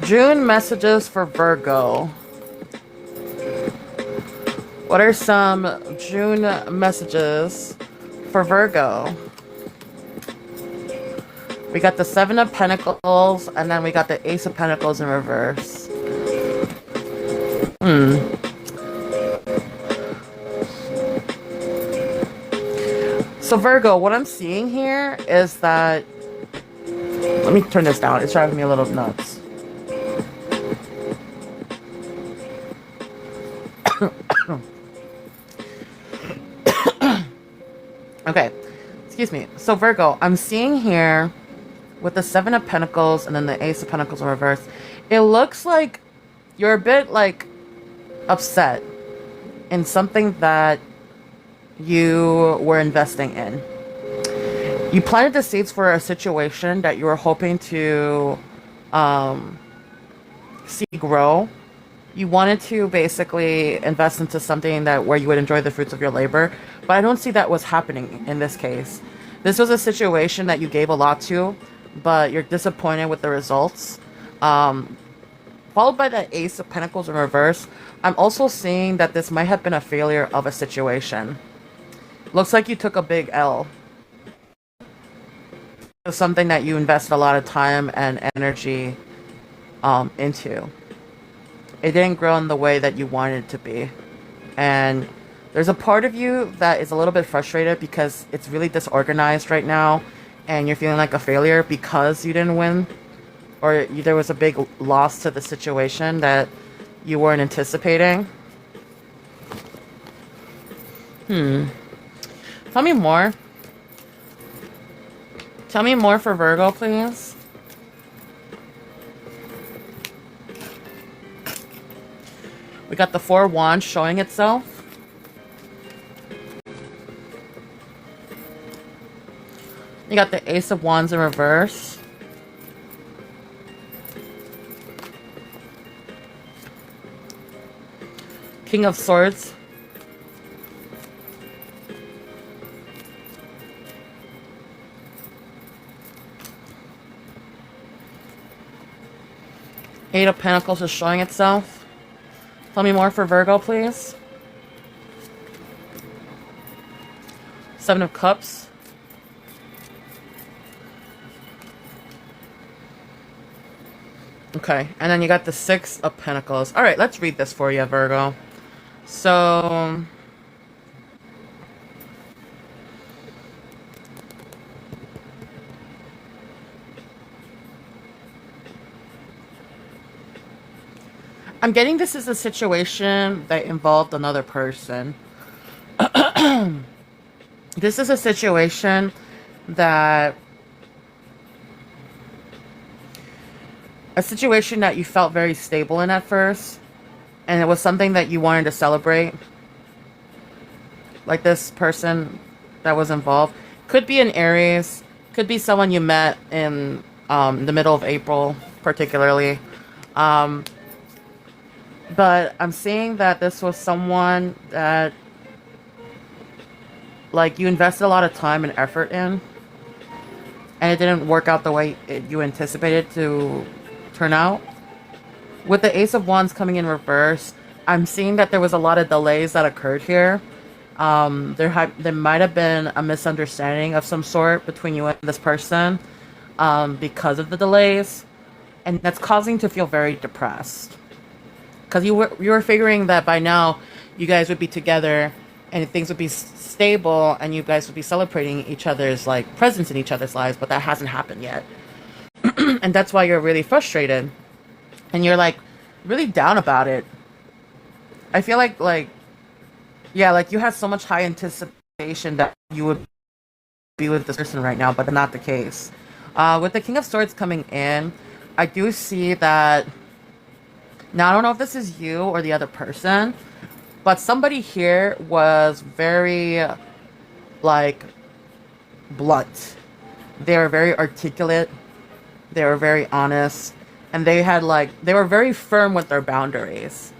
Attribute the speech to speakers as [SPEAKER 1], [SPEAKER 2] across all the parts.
[SPEAKER 1] June messages for Virgo. What are some June messages for Virgo? We got the Seven of Pentacles, and then we got the Ace of Pentacles in reverse. So Virgo, what I'm seeing here is that... Let me turn this down. It's driving me a little nuts. Okay. Excuse me. So Virgo, I'm seeing here with the Seven of Pentacles and then the Ace of Pentacles in reverse, it looks like you're a bit like upset in something that you were investing in. You planted the seeds for a situation that you were hoping to see grow. You wanted to basically invest into something that where you would enjoy the fruits of your labor, but I don't see that was happening in this case. This was a situation that you gave a lot to, but you're disappointed with the results. Followed by the Ace of Pentacles in reverse, I'm also seeing that this might have been a failure of a situation. Looks like you took a big L. Something that you invested a lot of time and energy into. It didn't grow in the way that you wanted it to be. And there's a part of you that is a little bit frustrated because it's really disorganized right now and you're feeling like a failure because you didn't win, or there was a big loss to the situation that you weren't anticipating. Tell me more. Tell me more for Virgo, please. We got the Four of Wands showing itself. You got the Ace of Wands in reverse. King of Swords. Eight of Pentacles is showing itself. Tell me more for Virgo, please. Seven of Cups. Okay, and then you got the Six of Pentacles. All right, let's read this for you, Virgo. So... I'm getting this is a situation that involved another person. This is a situation that... A situation that you felt very stable in at first. And it was something that you wanted to celebrate. Like this person that was involved. Could be an Aries. Could be someone you met in the middle of April, particularly. But I'm seeing that this was someone that, like, you invested a lot of time and effort in. And it didn't work out the way you anticipated to turn out. With the Ace of Wands coming in reverse, I'm seeing that there was a lot of delays that occurred here. There might have been a misunderstanding of some sort between you and this person because of the delays. And that's causing you to feel very depressed. Because you were figuring that by now you guys would be together and things would be stable and you guys would be celebrating each other's like presence in each other's lives, but that hasn't happened yet. And that's why you're really frustrated and you're like really down about it. I feel like yeah, like you had so much high anticipation that you would be with this person right now, but not the case. With the King of Swords coming in, I do see that. Now, I don't know if this is you or the other person, but somebody here was very, like, blunt. They were very articulate. They were very honest. And they had, like, they were very firm with their boundaries.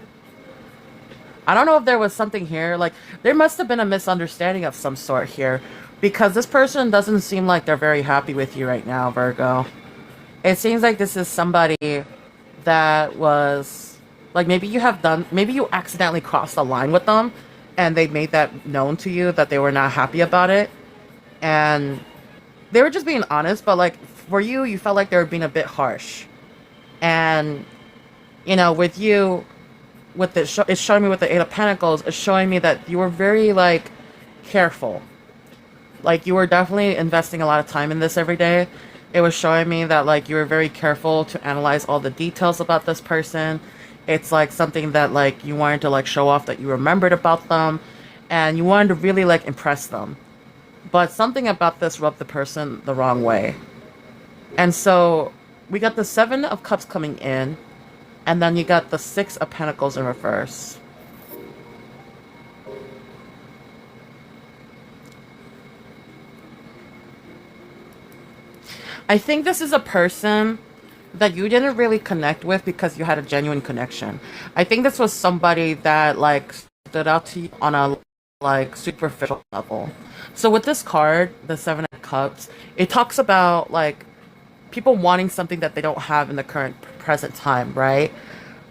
[SPEAKER 1] I don't know if there was something here. Like, there must have been a misunderstanding of some sort here. Because this person doesn't seem like they're very happy with you right now, Virgo. It seems like this is somebody that was like maybe you accidentally crossed a line with them and they made that known to you that they were not happy about it. And they were just being honest, but like for you, you felt like they were being a bit harsh. And with you, with it's showing me with the Eight of Pentacles, it's showing me that you were very like careful. Like you were definitely investing a lot of time in this every day. It was showing me that like you were very careful to analyze all the details about this person. It's like something that like you wanted to like show off that you remembered about them, and you wanted to really like impress them. But something about this rubbed the person the wrong way. And so we got the Seven of Cups coming in, and then you got the Six of Pentacles in reverse. I think this is a person that you didn't really connect with because you had a genuine connection. I think this was somebody that like stood out to you on a like superficial level. So with this card, the Seven of Cups, it talks about like people wanting something that they don't have in the current present time, right?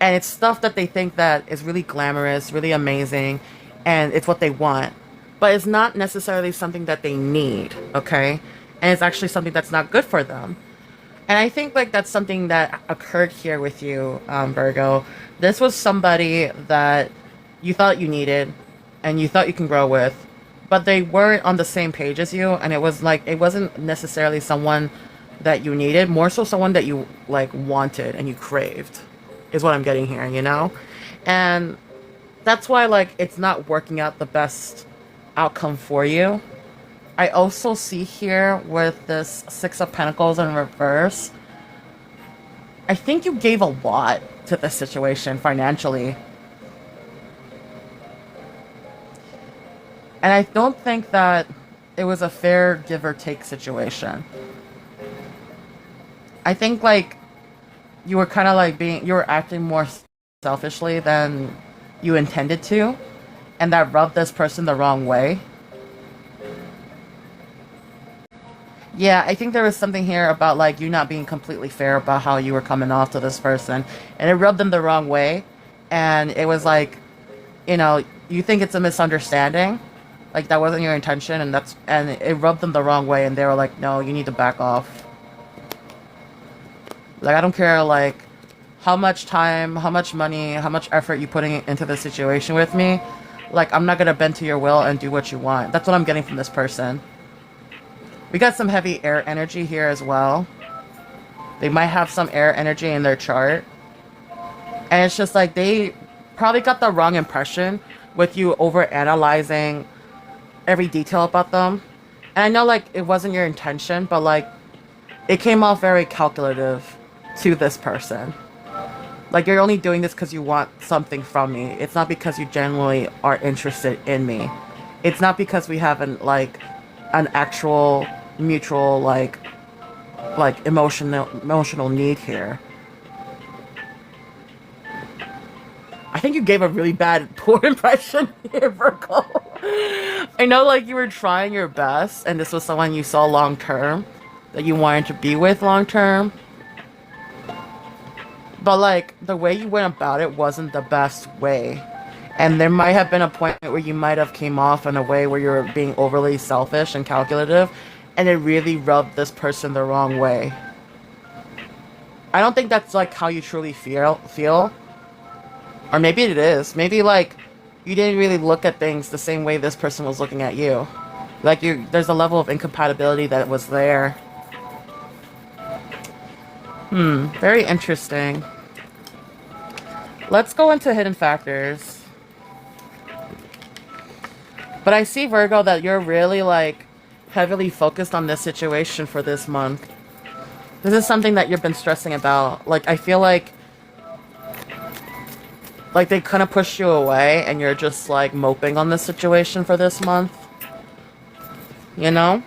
[SPEAKER 1] And it's stuff that they think that is really glamorous, really amazing, and it's what they want. But it's not necessarily something that they need, okay? And it's actually something that's not good for them. And I think like that's something that occurred here with you, Virgo. This was somebody that you thought you needed and you thought you can grow with, but they weren't on the same page as you, and it was like it wasn't necessarily someone that you needed, more so someone that you like wanted and you craved, is what I'm getting here, And that's why like it's not working out the best outcome for you. I also see here with this Six of Pentacles in reverse, I think you gave a lot to the situation financially. And I don't think that it was a fair give or take situation. I think like you were kind of like you were acting more selfishly than you intended to, and that rubbed this person the wrong way. Yeah, I think there was something here about like you not being completely fair about how you were coming off to this person, and it rubbed them the wrong way. And it was like, you think it's a misunderstanding, like that wasn't your intention, and it rubbed them the wrong way, and they were like, no, you need to back off. Like I don't care like how much time, how much money, how much effort you putting into the situation with me. Like I'm not gonna bend to your will and do what you want. That's what I'm getting from this person. We got some heavy air energy here as well. They might have some air energy in their chart. And it's just like they probably got the wrong impression with you over analyzing every detail about them. And I know like it wasn't your intention, but like it came off very calculative to this person. Like you're only doing this because you want something from me. It's not because you genuinely are interested in me. It's not because we have an actual mutual like emotional need here. I think you gave a really bad poor impression here, Virgo. I know like you were trying your best and this was someone you saw long term, that you wanted to be with long term. But like the way you went about it wasn't the best way. And there might have been a point where you might have came off in a way where you're being overly selfish and calculative, and it really rubbed this person the wrong way. I don't think that's like how you truly feel. Or maybe it is. Maybe like you didn't really look at things the same way this person was looking at you. Like there's a level of incompatibility that was there. Very interesting. Let's go into hidden factors. But I see, Virgo, that you're really, like, heavily focused on this situation for this month. This is something that you've been stressing about. Like, I feel like they kind of pushed you away and you're just, like, moping on this situation for this month. You know?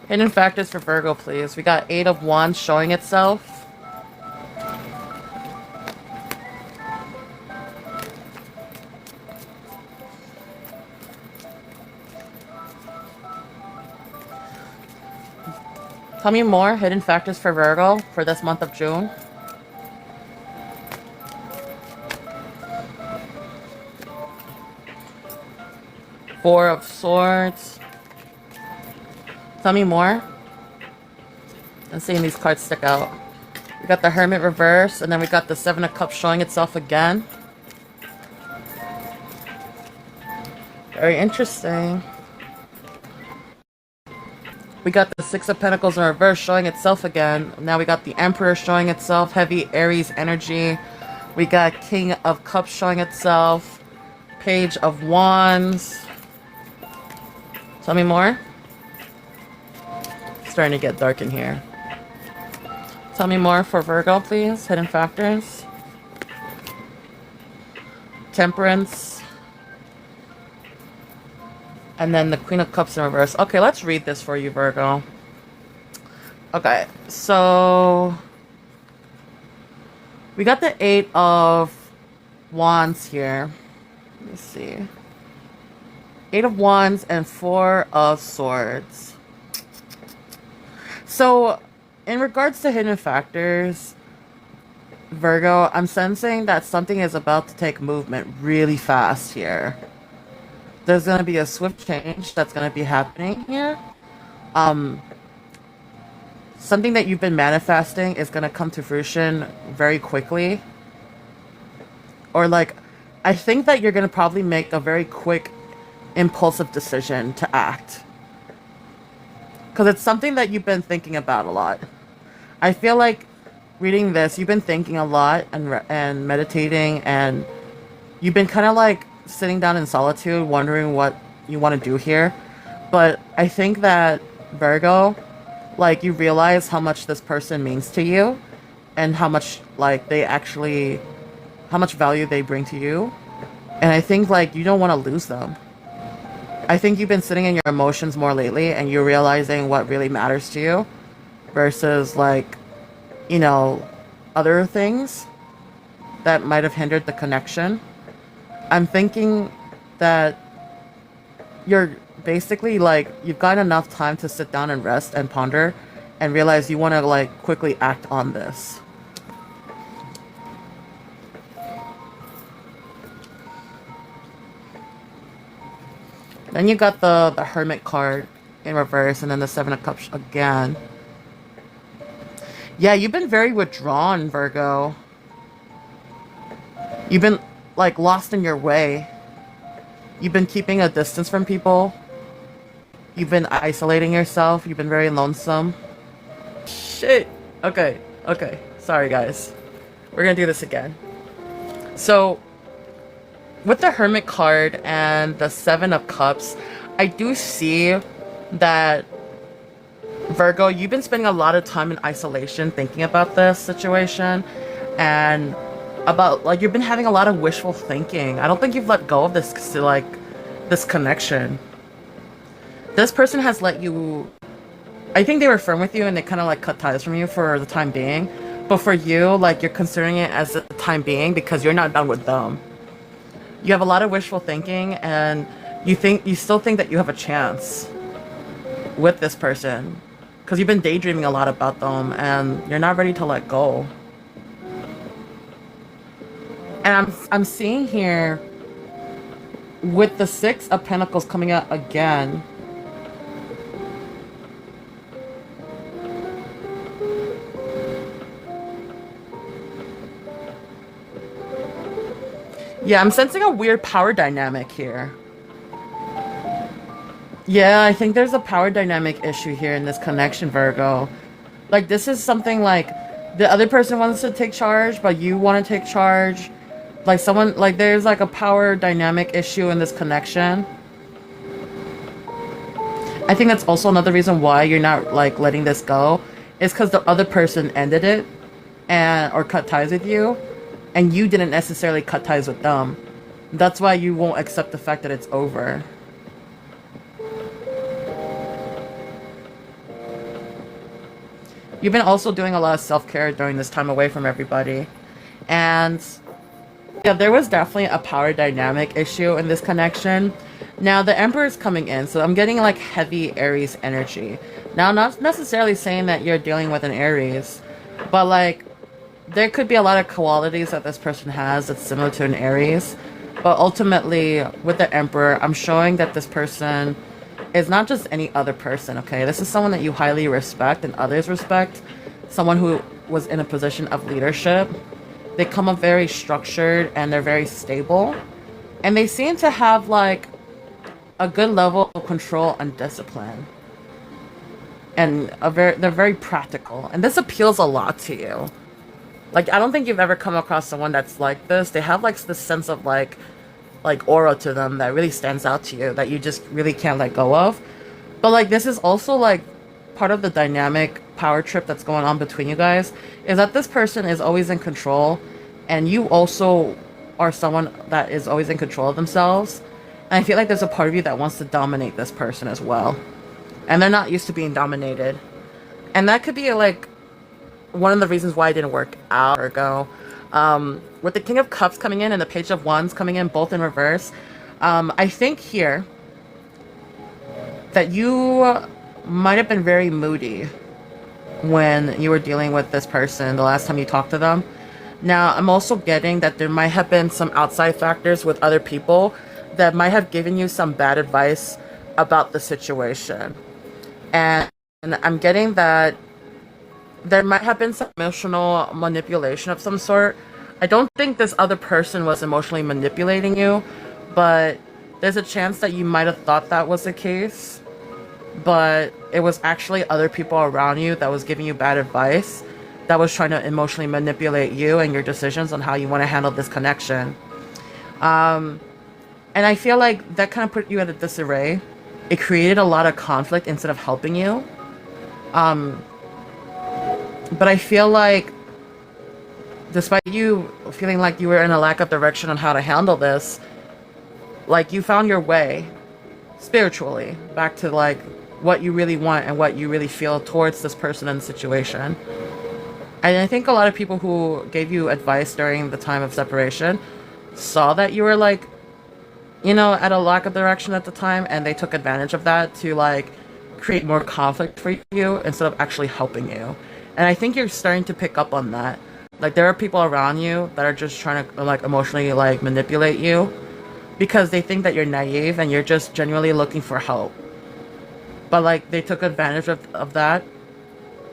[SPEAKER 1] Hidden factors for Virgo, please. We got Eight of Wands showing itself. Tell me more hidden factors for Virgo for this month of June. Four of Swords. Tell me more. I'm seeing these cards stick out. We got the Hermit reverse, and then we got the Seven of Cups showing itself again. Very interesting. We got the Six of Pentacles in reverse showing itself again. Now we got the Emperor showing itself. Heavy Aries energy. We got King of Cups showing itself. Page of Wands. Tell me more. It's starting to get dark in here. Tell me more for Virgo, please. Hidden factors. Temperance. And then the Queen of Cups in reverse. Okay, let's read this for you, Virgo. Okay, so we got the Eight of Wands here. Let me see. Eight of Wands and Four of Swords. So, in regards to hidden factors, Virgo, I'm sensing that something is about to take movement really fast here. There's going to be a swift change that's going to be happening here. Something that you've been manifesting is going to come to fruition very quickly. Or like, I think that you're going to probably make a very quick, impulsive decision to act. Because it's something that you've been thinking about a lot. I feel like reading this, you've been thinking a lot and meditating, and you've been kind of like sitting down in solitude, wondering what you want to do here. But I think that, Virgo, like, you realize how much this person means to you, and how much, like, how much value they bring to you. And I think, like, you don't want to lose them. I think you've been sitting in your emotions more lately, and you're realizing what really matters to you versus, like, you know, other things that might have hindered the connection. I'm thinking that you're basically, like, you've got enough time to sit down and rest and ponder and realize you want to, like, quickly act on this. Then you got the Hermit card in reverse, and then the Seven of Cups again. Yeah, you've been very withdrawn, Virgo. You've been, like, lost in your way. You've been keeping a distance from people. You've been isolating yourself. You've been very lonesome. Shit. Okay. Sorry, guys. We're gonna do this again. So, with the Hermit card and the Seven of Cups, I do see that, Virgo, you've been spending a lot of time in isolation thinking about this situation, and about, like, you've been having a lot of wishful thinking. I don't think you've let go of this, like, this connection. This person has let you, I think they were firm with you and they kind of, like, cut ties from you for the time being. But for you, like, you're considering it as the time being because you're not done with them. You have a lot of wishful thinking, and you still think that you have a chance with this person because you've been daydreaming a lot about them and you're not ready to let go. And I'm seeing here with the Six of Pentacles coming out again. Yeah, I'm sensing a weird power dynamic here. Yeah, I think there's a power dynamic issue here in this connection, Virgo. Like, this is something like the other person wants to take charge, but you want to take charge. Like, someone, like, there's like a power dynamic issue in this connection. I think that's also another reason why you're not, like, letting this go. Is because the other person ended it or cut ties with you. And you didn't necessarily cut ties with them. That's why you won't accept the fact that it's over. You've been also doing a lot of self-care during this time away from everybody. And yeah, there was definitely a power dynamic issue in this connection. Now the Emperor is coming in, so I'm getting like heavy Aries energy. Now, not necessarily saying that you're dealing with an Aries, but like there could be a lot of qualities that this person has that's similar to an Aries. But ultimately, with the Emperor, I'm showing that this person is not just any other person, okay? This is someone that you highly respect and others respect. Someone who was in a position of leadership. They come up very structured and they're very stable. And they seem to have like a good level of control and discipline. And they're very practical. And this appeals a lot to you. Like, I don't think you've ever come across someone that's like this. They have like this sense of like aura to them that really stands out to you that you just really can't let go of. But like this is also like part of the dynamic power trip that's going on between you guys is that this person is always in control and you also are someone that is always in control of themselves. And I feel like there's a part of you that wants to dominate this person as well. And they're not used to being dominated. And that could be like one of the reasons why it didn't work out or go. With the King of Cups coming in and the Page of Wands coming in, both in reverse, I think here that you might have been very moody when you were dealing with this person the last time you talked to them. Now, I'm also getting that there might have been some outside factors with other people that might have given you some bad advice about the situation. And I'm getting that there might have been some emotional manipulation of some sort. I don't think this other person was emotionally manipulating you, but there's a chance that you might have thought that was the case, but it was actually other people around you that was giving you bad advice, that was trying to emotionally manipulate you and your decisions on how you want to handle this connection. And I feel like that kind of put you at a disarray. It created a lot of conflict instead of helping you. But I feel like despite you feeling like you were in a lack of direction on how to handle this, like you found your way spiritually back to like what you really want and what you really feel towards this person and situation. And I think a lot of people who gave you advice during the time of separation saw that you were like, you know, at a lack of direction at the time, and they took advantage of that to like create more conflict for you instead of actually helping you. And I think you're starting to pick up on that. Like there are people around you that are just trying to like emotionally like manipulate you because they think that you're naive and you're just genuinely looking for help. But like they took advantage of that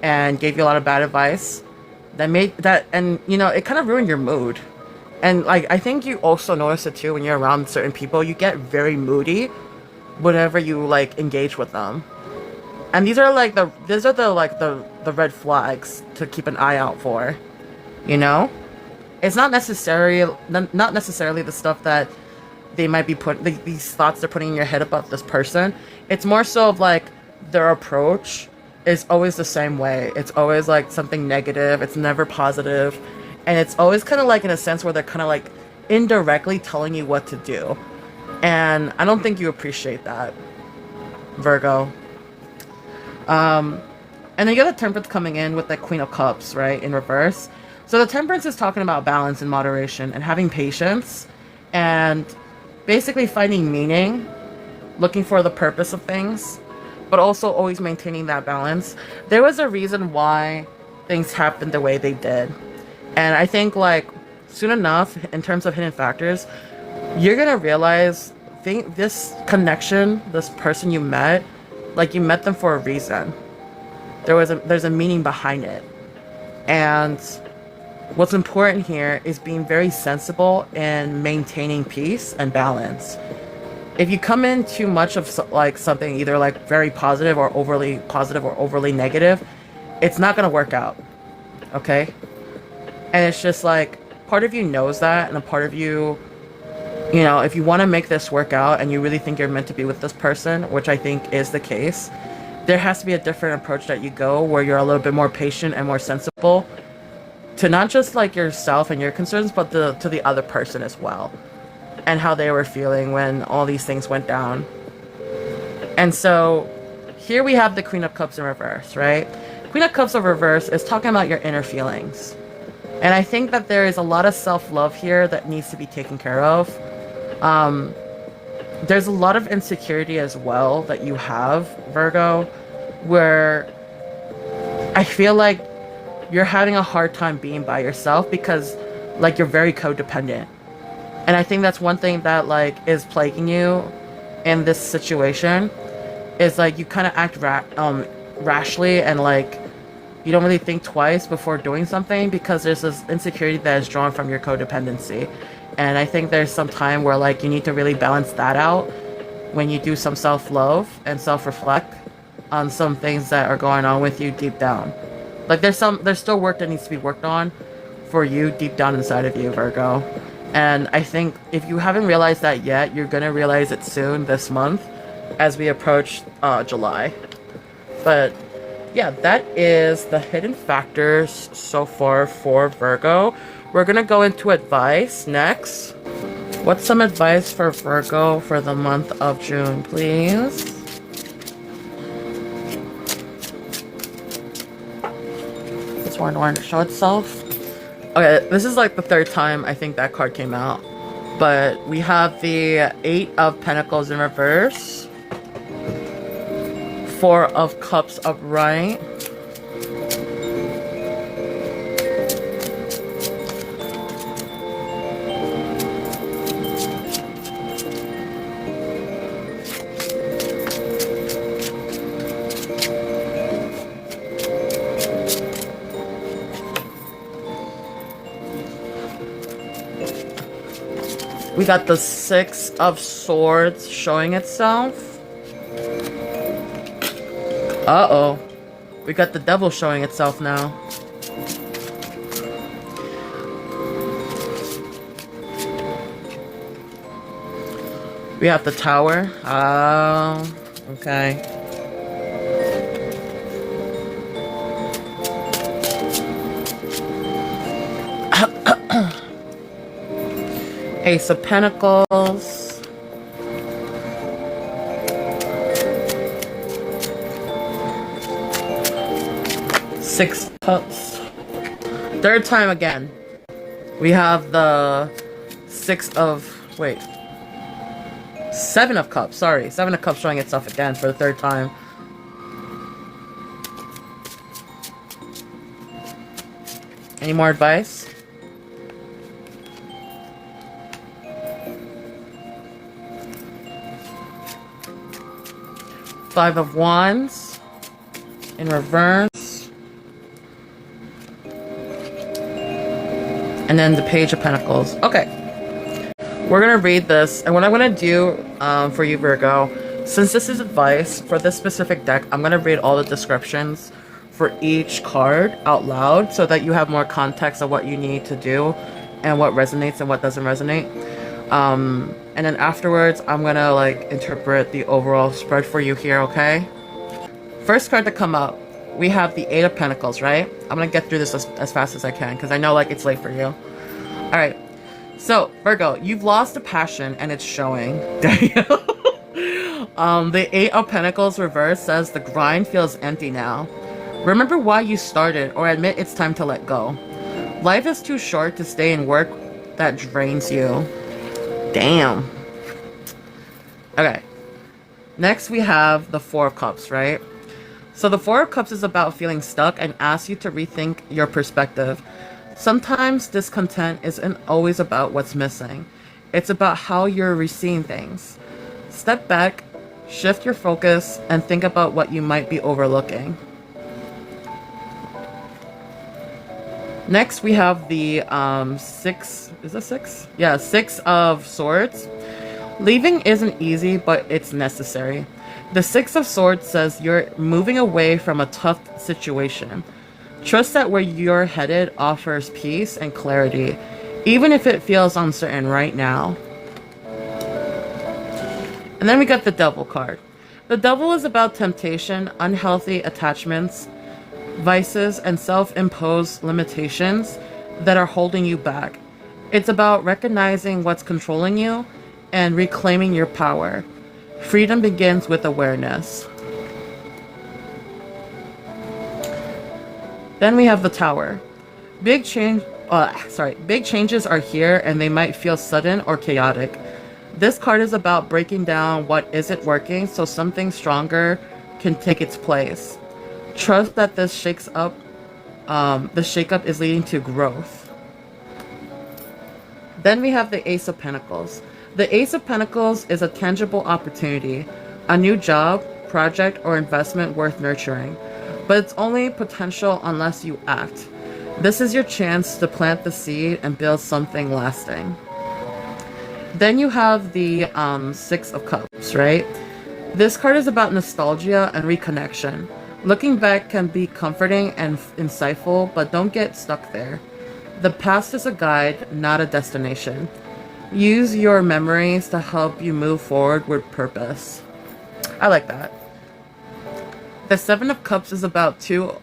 [SPEAKER 1] and gave you a lot of bad advice that made that, and you know, it kind of ruined your mood. And like I think you also notice it too when you're around certain people, you get very moody whenever you like engage with them. And these are like the red flags to keep an eye out for. You know? It's not necessarily the stuff that they might be these thoughts they're putting in your head about this person. It's more so of like their approach is always the same way. It's always like something negative. It's never positive. And it's always kind of like in a sense where they're kind of like indirectly telling you what to do. And I don't think you appreciate that, Virgo. And then you got the Temperance coming in with the Queen of Cups, right, in reverse. So the Temperance is talking about balance and moderation and having patience and basically finding meaning, looking for the purpose of things, but also always maintaining that balance. There was a reason why things happened the way they did. And I think like soon enough, in terms of hidden factors, you're going to realize this connection, this person you met, like you met them for a reason. There's a meaning behind it. And what's important here is being very sensible and maintaining peace and balance. If you come in too much of like something either like very positive or overly negative, it's not going to work out. Okay? And it's just like part of you knows that, and a part of you, you know, if you want to make this work out and you really think you're meant to be with this person, which I think is the case, there has to be a different approach that you go where you're a little bit more patient and more sensible to not just like yourself and your concerns, but to the other person as well, and how they were feeling when all these things went down. And so here we have the Queen of Cups in reverse, right? Queen of Cups in reverse is talking about your inner feelings. And I think that there is a lot of self-love here that needs to be taken care of. there's a lot of insecurity as well that you have, Virgo, where I feel like you're having a hard time being by yourself because like you're very codependent. And I think that's one thing that like is plaguing you in this situation is like you kind of act rashly and like you don't really think twice before doing something because there's this insecurity that is drawn from your codependency. And I think there's some time where like you need to really balance that out when you do some self-love and self-reflect on some things that are going on with you deep down. Like there's still work that needs to be worked on for you deep down inside of you, Virgo. And I think if you haven't realized that yet, you're gonna realize it soon this month as we approach July. But yeah, that is the hidden factors so far for Virgo. We're gonna go into advice next. What's some advice for Virgo for the month of June, please? This one wanted to show itself. Okay, this is like the third time I think that card came out. But we have the 8 of Pentacles in reverse. 4 of Cups upright. We got the 6 of Swords showing itself. Uh-oh. We got the Devil showing itself now. We have the Tower. Oh, okay. Ace of Pentacles. Six Cups. Third time again. We have the 7 of Cups, sorry. 7 of Cups showing itself again for the third time. Any more advice? Five of Wands in reverse. And then the Page of Pentacles. Okay. We're going to read this. And what I'm going to do for you, Virgo, since this is advice for this specific deck, I'm going to read all the descriptions for each card out loud so that you have more context of what you need to do and what resonates and what doesn't resonate. And then afterwards, I'm gonna like interpret the overall spread for you here, okay? First card to come up, we have the 8 of Pentacles, right? I'm gonna get through this as fast as I can because I know like it's late for you. Alright, so Virgo, you've lost a passion and it's showing. The 8 of Pentacles reverse says the grind feels empty now. Remember why you started or admit it's time to let go. Life is too short to stay in work that drains you. Damn. Okay. Next we have the 4 of Cups, right? So the 4 of Cups is about feeling stuck and asks you to rethink your perspective. Sometimes discontent isn't always about what's missing. It's about how you're receiving things. Step back, shift your focus, and think about what you might be overlooking. Next, we have the 6... Is that 6? Yeah, 6 of Swords. Leaving isn't easy, but it's necessary. The 6 of Swords says you're moving away from a tough situation. Trust that where you're headed offers peace and clarity, even if it feels uncertain right now. And then we got the Devil card. The Devil is about temptation, unhealthy attachments, vices, and self-imposed limitations that are holding you back. It's about recognizing what's controlling you and reclaiming your power. Freedom begins with awareness. Then we have the Tower. Big changes are here and they might feel sudden or chaotic. This card is about breaking down what isn't working so something stronger can take its place. Trust that this shakeup is leading to growth. Then we have the Ace of Pentacles. The Ace of Pentacles is a tangible opportunity, a new job, project, or investment worth nurturing. But it's only potential unless you act. This is your chance to plant the seed and build something lasting. Then you have the Six of Cups, right? This card is about nostalgia and reconnection. Looking back can be comforting and insightful, but don't get stuck there. The past is a guide, not a destination. Use your memories to help you move forward with purpose. I like that. The Seven of Cups is about too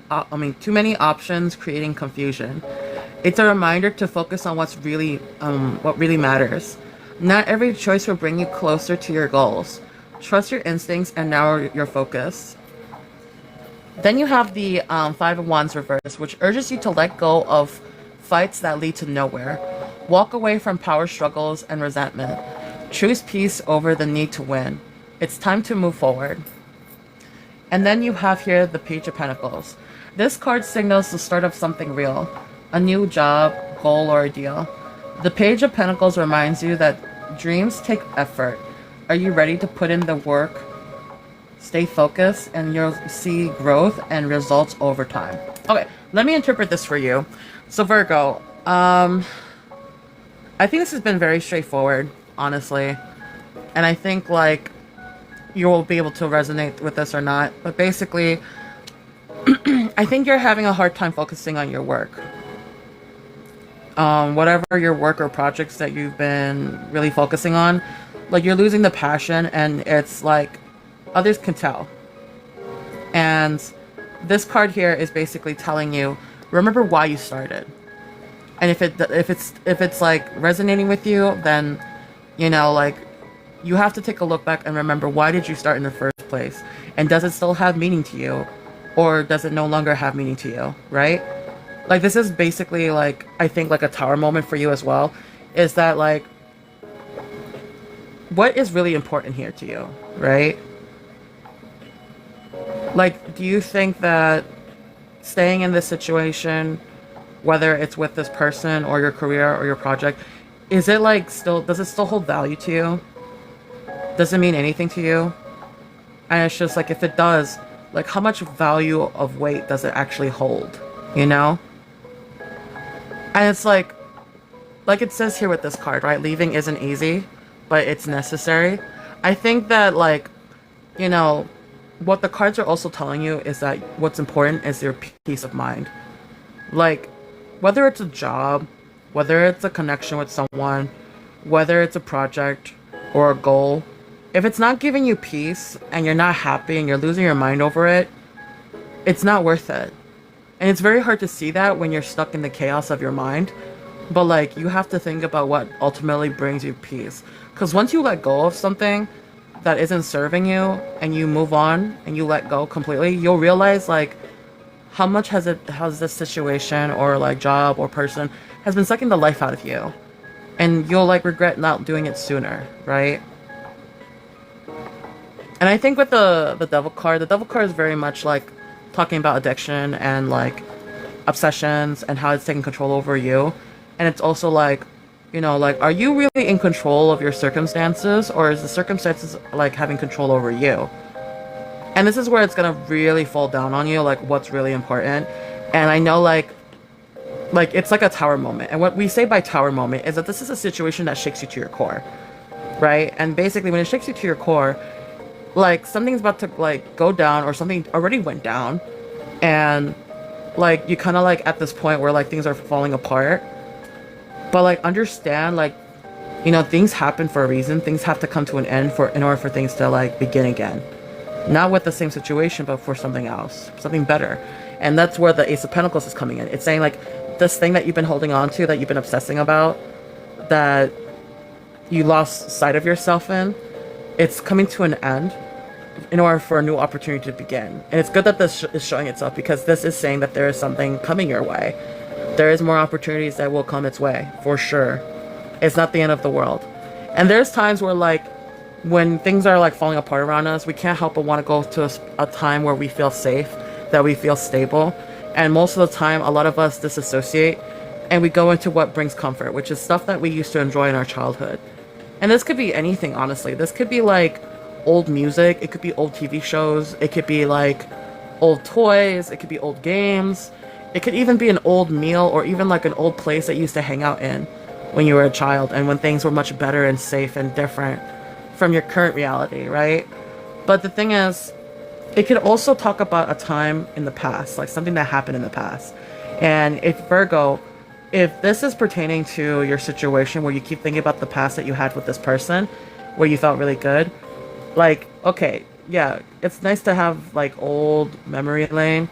[SPEAKER 1] many options creating confusion. It's a reminder to focus on what really matters. Not every choice will bring you closer to your goals. Trust your instincts and narrow your focus. Then you have the Five of Wands reverse, which urges you to let go of fights that lead to nowhere. Walk away from power struggles and resentment. Choose peace over the need to win. It's time to move forward. And then you have here the Page of Pentacles. This card signals the start of something real, a new job, goal, or ideal. The Page of Pentacles reminds you that dreams take effort. Are you ready to put in the work? Stay focused and you'll see growth and results over time. Okay, let me interpret this for you. So Virgo, I think this has been very straightforward, honestly. And I think like you will be able to resonate with this or not. But basically, I think you're having a hard time focusing on your work. Whatever your work or projects that you've been really focusing on, like you're losing the passion, and it's like others can tell. And this card here is basically telling you, remember why you started. And if it's like resonating with you, then you know, like you have to take a look back and remember, why did you start in the first place? And does it still have meaning to you, or does it no longer have meaning to you, right? Like this is basically like, I think like a tower moment for you as well, is that like, what is really important here to you, right? Like, do you think that staying in this situation, whether it's with this person or your career or your project, is it like does it still hold value to you? Does it mean anything to you? And it's just like, if it does, like how much value of weight does it actually hold, you know? And it's like it says here with this card, right? Leaving isn't easy, but it's necessary. I think that like, you know, what the cards are also telling you is that what's important is your peace of mind. Like, whether it's a job, whether it's a connection with someone, whether it's a project or a goal, if it's not giving you peace and you're not happy and you're losing your mind over it, it's not worth it. And it's very hard to see that when you're stuck in the chaos of your mind. But like, you have to think about what ultimately brings you peace. Because once you let go of something that isn't serving you and you move on and you let go completely, you'll realize like how much has this situation or like job or person has been sucking the life out of you. And you'll like regret not doing it sooner, right? And I think with the Devil card is very much like talking about addiction and like obsessions and how it's taking control over you. And it's also like, you know, like, are you really in control of your circumstances, or is the circumstances like having control over you? And this is where it's gonna really fall down on you, like what's really important. And I know like it's like a tower moment. And what we say by tower moment is that this is a situation that shakes you to your core, right? And basically when it shakes you to your core, like something's about to like go down, or something already went down, and like you kind of like at this point where like things are falling apart. But like understand, like, you know, things happen for a reason. Things have to come to an end in order for things to like begin again. Not with the same situation, but for something else, something better. And that's where the Ace of Pentacles is coming in. It's saying like, this thing that you've been holding on to, that you've been obsessing about, that you lost sight of yourself in, it's coming to an end in order for a new opportunity to begin. And it's good that this is showing itself, because this is saying that there is something coming your way. There is more opportunities that will come its way, for sure. It's not the end of the world. And there's times where like when things are like falling apart around us, we can't help but want to go to a time where we feel safe, that we feel stable. And most of the time, a lot of us disassociate and we go into what brings comfort, which is stuff that we used to enjoy in our childhood. And this could be anything, honestly. This could be like old music, it could be old TV shows, it could be like old toys, it could be old games, it could even be an old meal or even like an old place that you used to hang out in when you were a child and when things were much better and safe and different from your current reality, right? But the thing is, it could also talk about a time in the past, like something that happened in the past. And if Virgo, if this is pertaining to your situation where you keep thinking about the past that you had with this person, where you felt really good, like, okay, yeah, it's nice to have like old memory lane,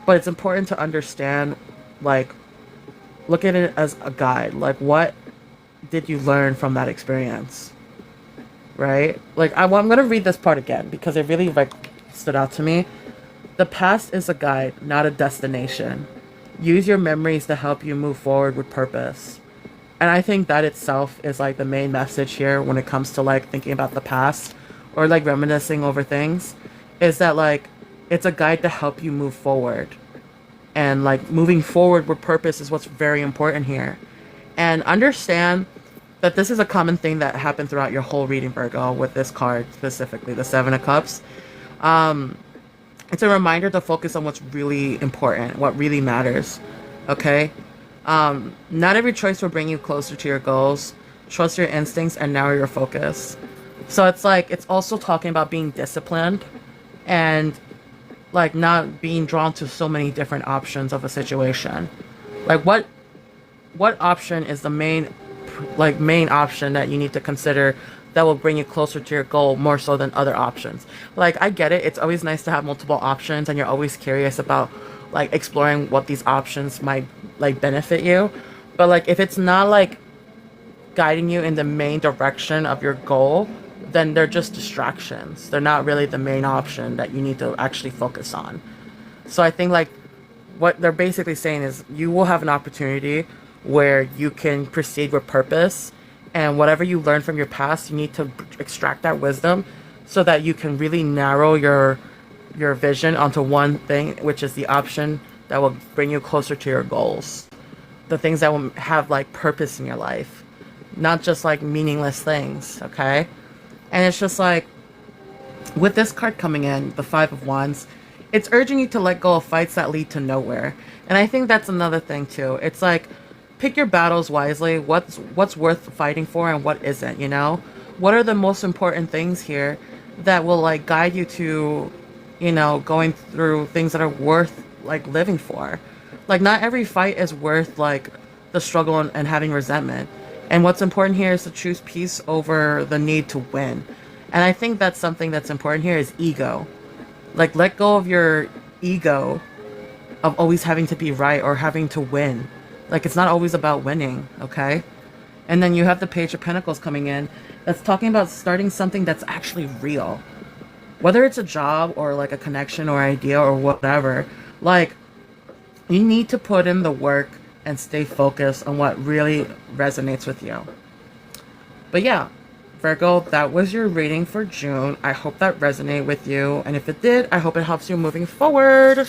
[SPEAKER 1] but it's important to understand, like, look at it as a guide. Like, what did you learn from that experience? Right? Like, I'm gonna read this part again because it really like stood out to me. The past is a guide, not a destination. Use your memories to help you move forward with purpose. And I think that itself is like the main message here when it comes to like thinking about the past or like reminiscing over things, is that like it's a guide to help you move forward. And like moving forward with purpose is what's very important here. And understand that this is a common thing that happened throughout your whole reading, Virgo, with this card specifically, the Seven of Cups. It's a reminder to focus on what's really important, what really matters, okay? Not every choice will bring you closer to your goals. Trust your instincts and narrow your focus. So it's like, it's also talking about being disciplined and like not being drawn to so many different options of a situation. Like what option is the main option that you need to consider that will bring you closer to your goal more so than other options? Like, I get it. It's always nice to have multiple options and you're always curious about like exploring what these options might like benefit you. But like if it's not like guiding you in the main direction of your goal, then they're just distractions. They're not really the main option that you need to actually focus on. So I think like what they're basically saying is you will have an opportunity where you can proceed with purpose, and whatever you learn from your past, you need to extract that wisdom so that you can really narrow your vision onto one thing, which is the option that will bring you closer to your goals. The things that will have like purpose in your life, not just like meaningless things, okay? And it's just like, with this card coming in, the Five of Wands, it's urging you to let go of fights that lead to nowhere. And I think that's another thing too. It's like, pick your battles wisely. What's worth fighting for and what isn't, you know? What are the most important things here that will like guide you to, you know, going through things that are worth like living for? Like, not every fight is worth like the struggle and having resentment. And what's important here is to choose peace over the need to win. And I think that's something that's important here is ego. Like, let go of your ego of always having to be right or having to win. Like, it's not always about winning, okay? And then you have the Page of Pentacles coming in that's talking about starting something that's actually real. Whether it's a job or like a connection or idea or whatever, like, you need to put in the work and stay focused on what really resonates with you. But yeah, Virgo, that was your reading for June. I hope that resonated with you. And if it did, I hope it helps you moving forward.